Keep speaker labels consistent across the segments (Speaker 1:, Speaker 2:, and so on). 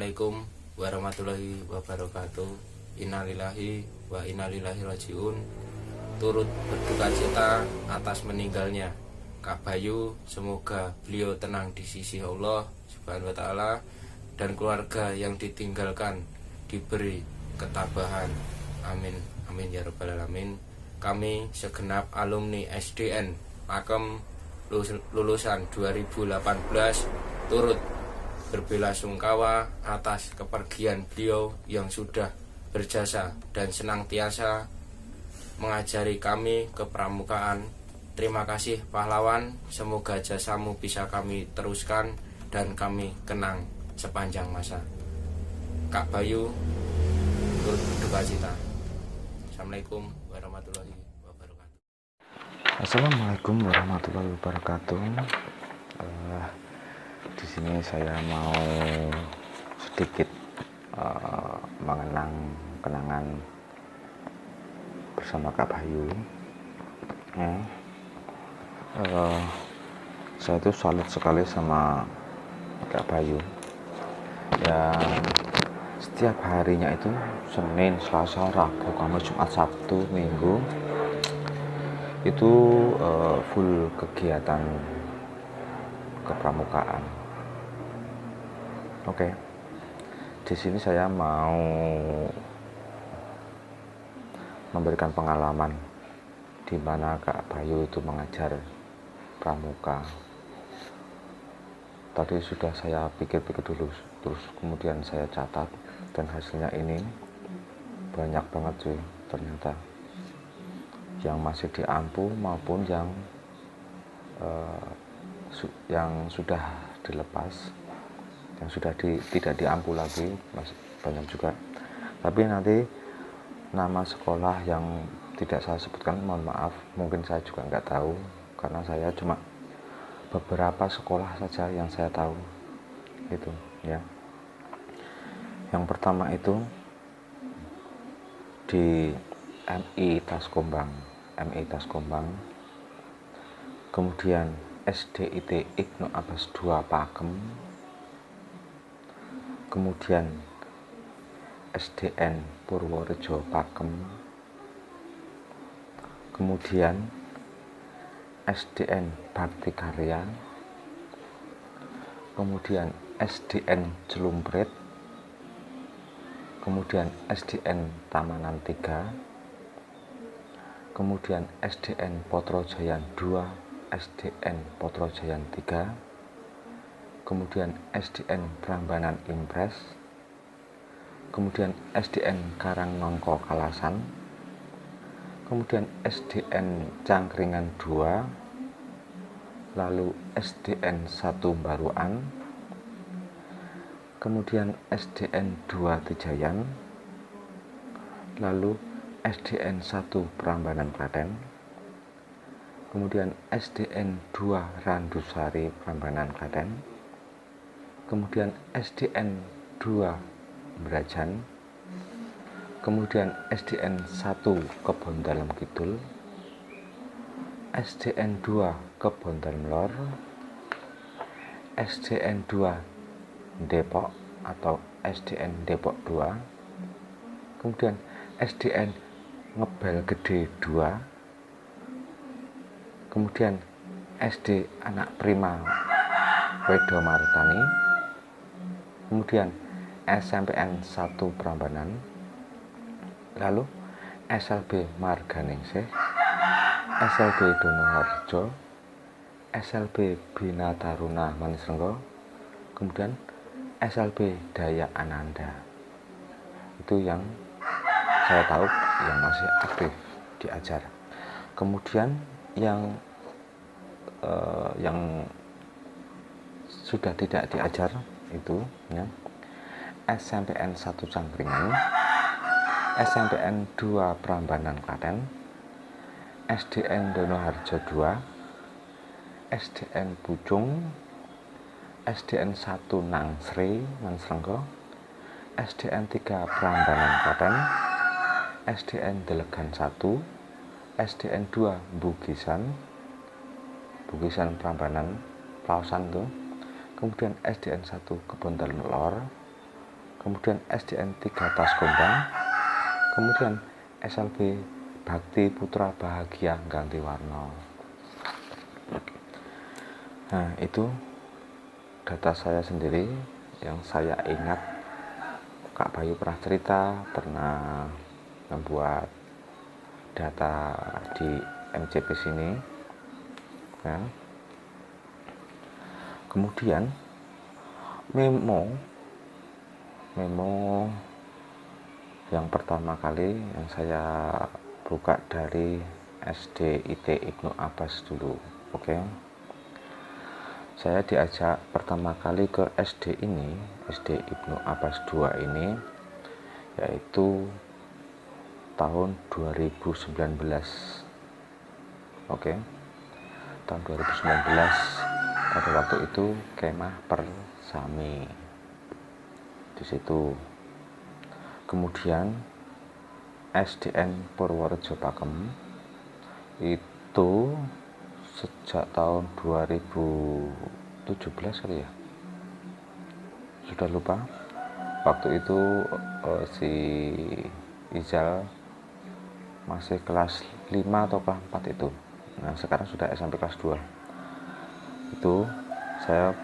Speaker 1: Assalamualaikum warahmatullahi wabarakatuh. Innalillahi wa innalillahi rajiun. Turut berduka cita atas meninggalnya Kak Bayu. Semoga beliau tenang di sisi Allah Subhanahu wa taala, dan keluarga yang ditinggalkan diberi ketabahan. Amin amin ya rabbal alamin. Kami segenap alumni SDN Pakem lulusan 2018 turut berbelasungkawa atas kepergian beliau yang sudah berjasa dan senantiasa mengajari kami kepramukaan. Terima kasih pahlawan, semoga jasamu bisa kami teruskan dan kami kenang sepanjang masa. Kak Bayu turut berduka cita. Assalamualaikum warahmatullahi wabarakatuh.
Speaker 2: Assalamualaikum warahmatullahi wabarakatuh. Di sini saya mau sedikit mengenang kenangan bersama Kak Bayu. Saya itu salut sekali sama Kak Bayu. Ya, setiap harinya itu Senin, Selasa, Rabu, Kamis, Jumat, Sabtu, Minggu itu full kegiatan kepramukaan. Oke. Di sini saya mau memberikan pengalaman di mana Kak Bayu itu mengajar pramuka. Tadi sudah saya pikir-pikir dulu, terus kemudian saya catat, dan hasilnya ini banyak banget cuy, ternyata yang masih diampu maupun yang sudah dilepas, yang sudah tidak diampu lagi, masih banyak juga. Tapi nanti nama sekolah yang tidak saya sebutkan, mohon maaf, mungkin saya juga nggak tahu, karena saya cuma beberapa sekolah saja yang saya tahu itu ya. Yang pertama itu di MI Taskombang, kemudian SDIT Ibnu Abbas 2 Pakem, kemudian SDN Purworejo Pakem, kemudian SDN Bakti Karya, kemudian SDN Celumprit, kemudian SDN Tamanan 3, kemudian SDN Potrojayan 2, SDN Potrojayan 3, kemudian SDN Prambanan Impres, kemudian SDN Karangnongko Kalasan, kemudian SDN Cangkringan 2, lalu SDN 1 Baruan, kemudian SDN 2 Tejayan, lalu SDN 1 Prambanan Klaten, kemudian SDN 2 Randusari Prambanan Klaten, kemudian SDN 2 Brajan, kemudian SDN 1 Kebon Dalem Kidul, SDN 2 Kebon Dalem Lor, SDN 2 Depok atau SDN Depok 2, kemudian SDN Ngebel Gede 2, kemudian SD Anak Prima Wedo Martani, kemudian SMPN 1 Prambanan, lalu SLB Marganingsih, SLB Donoharjo, SLB Bina Taruna Manisrenggo, kemudian SLB Daya Ananda. Itu yang saya tahu yang masih aktif diajar. Kemudian yang sudah tidak diajar itu ya, SMPN 1 Cangkringan, SMPN 2 Prambanan Klaten, SDN Donoharjo 2, SDN Pucung, SDN 1 Nangsri Mansrenggo, SDN 3 Prambanan Klaten, SDN Delegan 1, SDN 2 Bugisan Prambanan Plaosan tuh, kemudian SDN 1 Kebon Dalem Lor, kemudian SDN 3 Tasgombang, kemudian SLB Bakti Putra Bahagia Gantiwarno. Nah, itu data saya sendiri yang saya ingat. Kak Bayu pernah cerita, pernah membuat data di MCP sini. Ya. Kemudian memo yang pertama kali yang saya buka dari SD IT Ibnu Abbas dulu. Oke. Saya diajak pertama kali ke SD ini, SD Ibnu Abbas 2 ini, yaitu tahun 2019. Oke. Tahun 2019, pada waktu itu kemah Persami di situ. Kemudian SDN Purworejo Pakem itu sejak tahun 2017 kali ya, sudah lupa. Waktu itu si Izal masih kelas 5 atau kelas 4 itu. Nah, sekarang sudah SMP kelas 2. Itu saya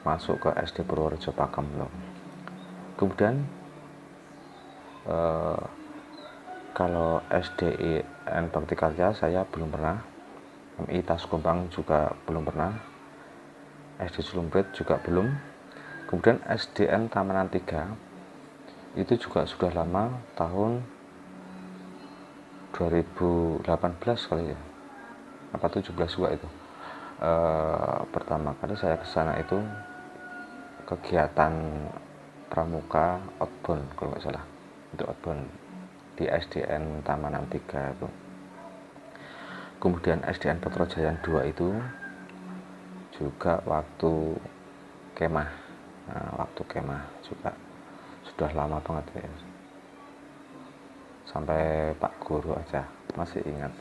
Speaker 2: masuk ke SD Purworejo Pakem loh. Kemudian kalau SDN Bakti Karya saya belum pernah, MI Tasgombang juga belum pernah, SD Sulumprit juga belum. Kemudian SDN Tamanan 3 itu juga sudah lama, tahun 2018 kali ya, apa 17 juga itu. Pertama kali saya ke sana itu kegiatan pramuka outbound kalau nggak salah, itu outbound di SDN Tamanan 3 itu. Kemudian SDN Petrojayan 2 itu juga waktu kemah. Nah, waktu kemah juga sudah lama banget ya, sampai Pak Guru aja masih ingat.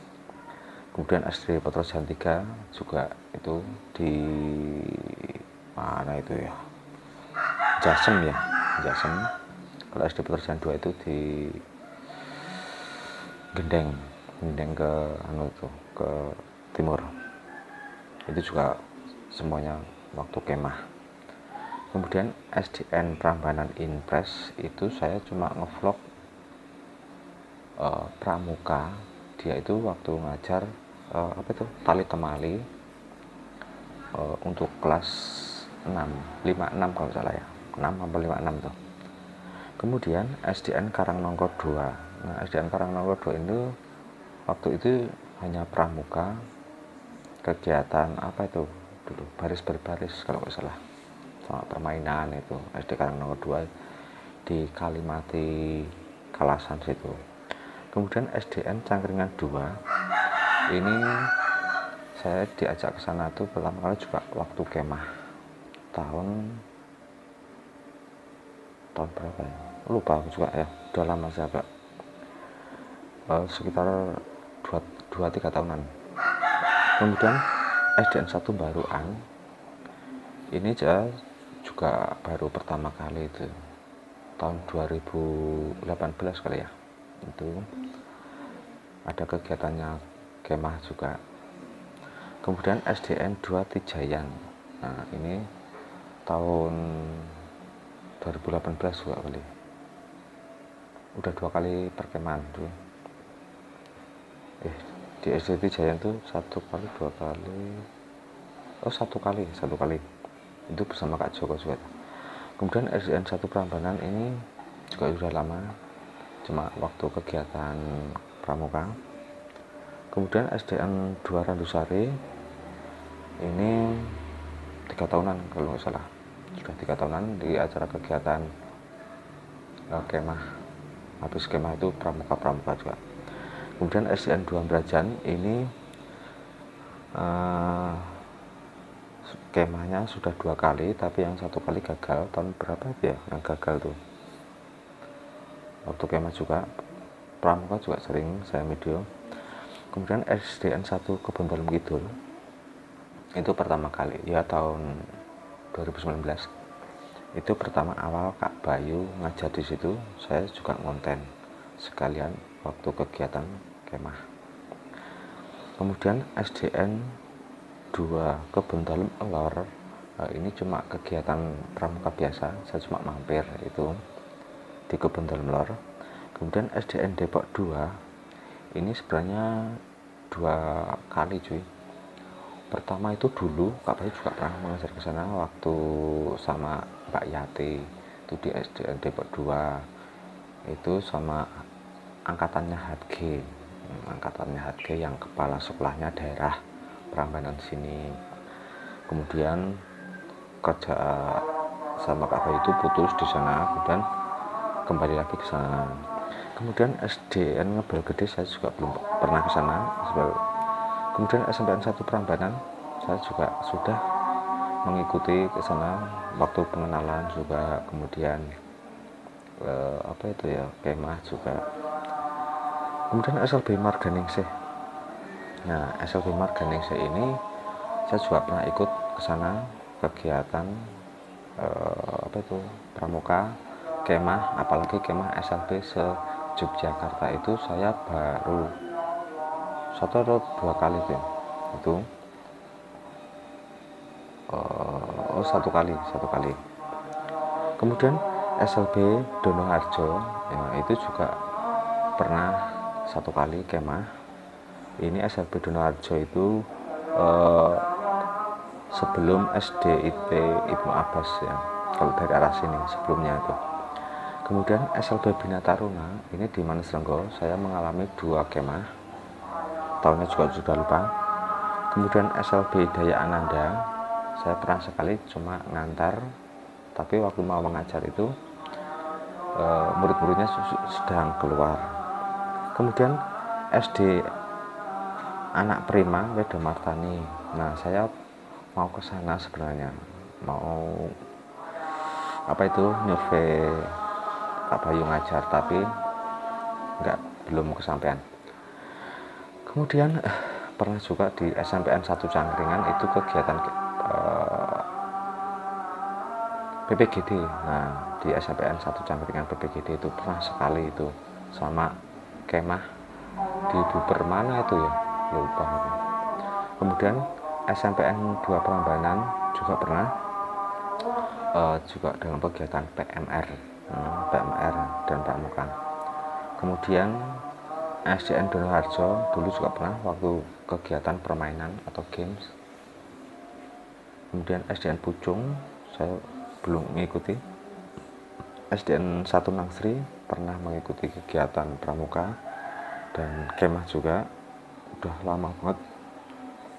Speaker 2: Kemudian SD Petrojayan 3 juga itu di mana itu ya, Jasem ya, Jasem. Kalau SD Petrojayan 2 itu di Gendeng ke itu, ke timur. Itu juga semuanya waktu kemah. Kemudian SDN Prambanan Inpres itu saya cuma ngevlog pramuka. Dia itu waktu ngajar apa itu, tali temali untuk kelas 6, 56 kalau salah ya, 6 sampai 56 tuh. Kemudian SDN Karangnongko 2. Nah, SDN Karangnongko 2 itu waktu itu hanya pramuka, kegiatan apa itu dulu, baris berbaris kalau nggak salah, sama permainan itu. SD Karangnongko 2 di Kalimati Kalasan situ. Kemudian SDN Cangkringan 2 ini saya diajak ke sana tuh pertama kali juga waktu kemah tahun berapa ya, lupa aku juga ya, udah lama saya agak sekitar 2-3 tahunan. Kemudian SDN 1 Baruan ini juga baru pertama kali itu tahun 2018 kali ya, itu ada kegiatannya kemah juga. Kemudian SDN 2 Tijayan, nah ini tahun 2018 juga kali, udah 2 kali perkemahan tuh. Di SD Tijayan tuh 1 kali 2 kali, oh 1 kali itu bersama Kak Joko juga. Kemudian SDN 1 Prambanan ini juga sudah lama, cuma waktu kegiatan pramuka. Kemudian SDN 2 Randusari ini 3 tahunan kalau nggak salah, sudah 3 tahunan di acara kegiatan kemah. Habis kemah itu pramuka juga. Kemudian SDN 2 Brajan ini kemahnya sudah 2 kali, tapi yang 1 kali gagal. Tahun berapa ya yang gagal tuh, waktu kemah juga, pramuka juga sering saya video. Kemudian SDN 1 Kebon Balem Kidul itu pertama kali ya tahun 2019. Itu pertama awal Kak Bayu ngajar di situ, saya juga ngonten sekalian waktu kegiatan kemah. Kemudian SDN 2 Kebon Dalem Elor, ini cuma kegiatan pramuka biasa, saya cuma mampir itu di Kebon Dalem Elor. Kemudian SDN Depok 2 ini sebenarnya 2 kali cuy. Pertama itu dulu Kak Bayu juga pernah mengajar ke sana waktu sama Mbak Yati itu di SDN Depok 2, itu sama angkatannya HG yang kepala sekolahnya daerah Prambanan sini. Kemudian kerja sama Kak Bayu itu putus di sana, kemudian kembali lagi ke sana. Kemudian SDN Ngebel Gede saya juga belum pernah ke sana. Kemudian SMPN 1 Prambanan saya juga sudah mengikuti ke sana waktu pengenalan juga, kemudian kemah juga. Kemudian SLB Marganingsih. Nah, SLB Marganingsih ini saya juga pernah ikut ke sana kegiatan pramuka kemah, apalagi kemah SLB se-Yogyakarta itu saya baru 1 atau 2 kali itu satu kali. Kemudian SLB Donoharjo, ya, itu juga pernah 1 kali kemah. Ini SLB Donoharjo itu sebelum SDIT Ibnu Abbas ya, kalau dari arah sini sebelumnya itu. Kemudian SLB Bina Taruna ini di Manisrenggo saya mengalami 2 kemah, tahunnya juga sudah lupa. Kemudian SLB Daya Ananda saya pernah sekali cuma ngantar, tapi waktu mau mengajar itu murid-muridnya sedang keluar. Kemudian SD Anak Prima Weda Martani, nah saya mau ke sana sebenarnya, mau nyurvei Kak Bayu ngajar, tapi belum kesampaian. Kemudian pernah juga di SMPN 1 Cangkringan itu kegiatan PPGD. Nah, di SMPN 1 Cangkringan PPGD itu pernah sekali itu sama kemah di Buber mana itu ya, lupa. Kemudian SMPN 2 Prambanan juga pernah juga dalam kegiatan PMR dan pramuka. Kemudian SDN Donoharjo dulu juga pernah waktu kegiatan permainan atau games. Kemudian SDN Pucung saya belum mengikuti. SDN 1 Nangsri pernah mengikuti kegiatan pramuka dan kemah juga, udah lama banget,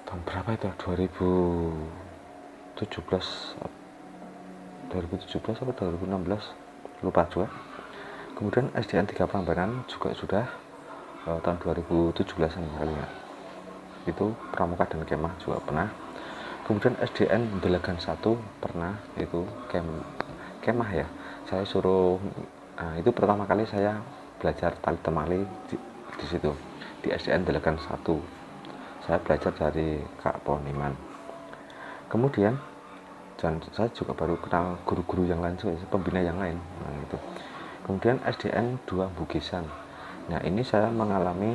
Speaker 2: tahun berapa itu, 2017 atau 2016, lupa juga. Kemudian SDN 3 Prambanan juga sudah tahun 2017an kali ya, itu pramuka dan kemah juga pernah. Kemudian SDN Delegan 1 pernah, itu kemah ya, saya suruh, itu pertama kali saya belajar tali temali di situ di SDN Delegan 1, saya belajar dari Kak Poniman. Kemudian dan saya juga baru kenal guru-guru yang lain, pembina yang lain. Nah, itu. Kemudian SDN 2 Bugisan. Nah, ini saya mengalami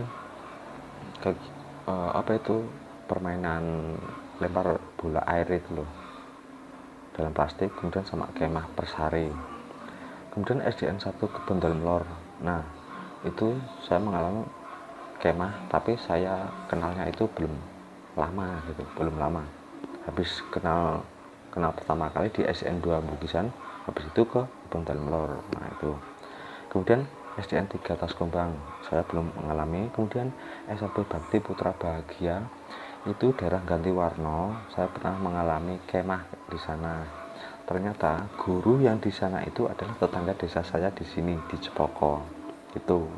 Speaker 2: permainan lempar bola air itu loh, dalam plastik, kemudian sama kemah Persari. Kemudian SDN 1 Kebon Dalem Lor. Nah, itu saya mengalami kemah, tapi saya kenalnya itu belum lama. Habis kenal pertama kali di SDN 2 Bugisan, habis itu ke Kebon Dalem Lor. Nah, itu. Kemudian SDN 3 Tasgombang saya belum mengalami. Kemudian SMP Bakti Putra Bahagia itu daerah Ganti Warno, saya pernah mengalami kemah di sana. Ternyata guru yang di sana itu adalah tetangga desa saya di sini di Cepoko itu.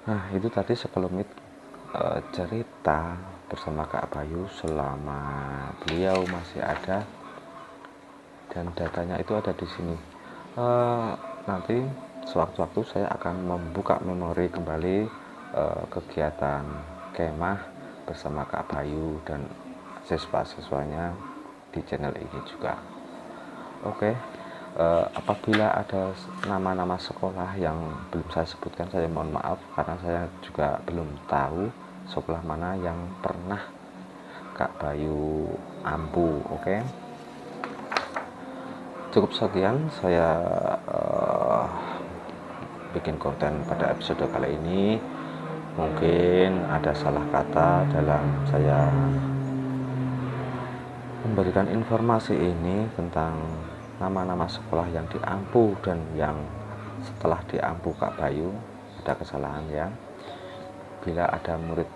Speaker 2: Nah, itu tadi sekelumit cerita bersama Kak Bayu selama beliau masih ada, dan datanya itu ada di sini. Nanti sewaktu-waktu saya akan membuka memori kembali kegiatan kemah bersama Kak Bayu dan siswa-siswanya di channel ini juga. Oke, apabila ada nama-nama sekolah yang belum saya sebutkan, saya mohon maaf karena saya juga belum tahu sekolah mana yang pernah Kak Bayu ampu. Oke, cukup sekian saya bikin konten pada episode kali ini. Mungkin ada salah kata dalam saya memberikan informasi ini tentang nama-nama sekolah yang diampu dan yang setelah diampu Kak Bayu. Ada kesalahan ya. Bila ada murid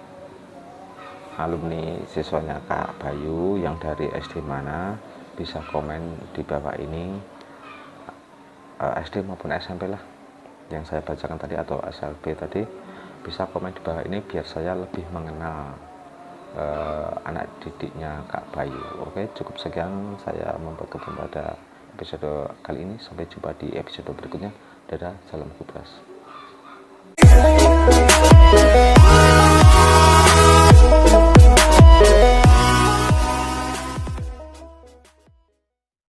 Speaker 2: alumni siswanya Kak Bayu yang dari SD mana, bisa komen di bawah ini, SD maupun SMP lah yang saya bacakan tadi atau SLB tadi, bisa komen di bawah ini biar saya lebih mengenal anak didiknya Kak Bayu. Oke, cukup sekian saya membuat konten pada episode kali ini. Sampai jumpa di episode berikutnya. Dadah, salam Kubras.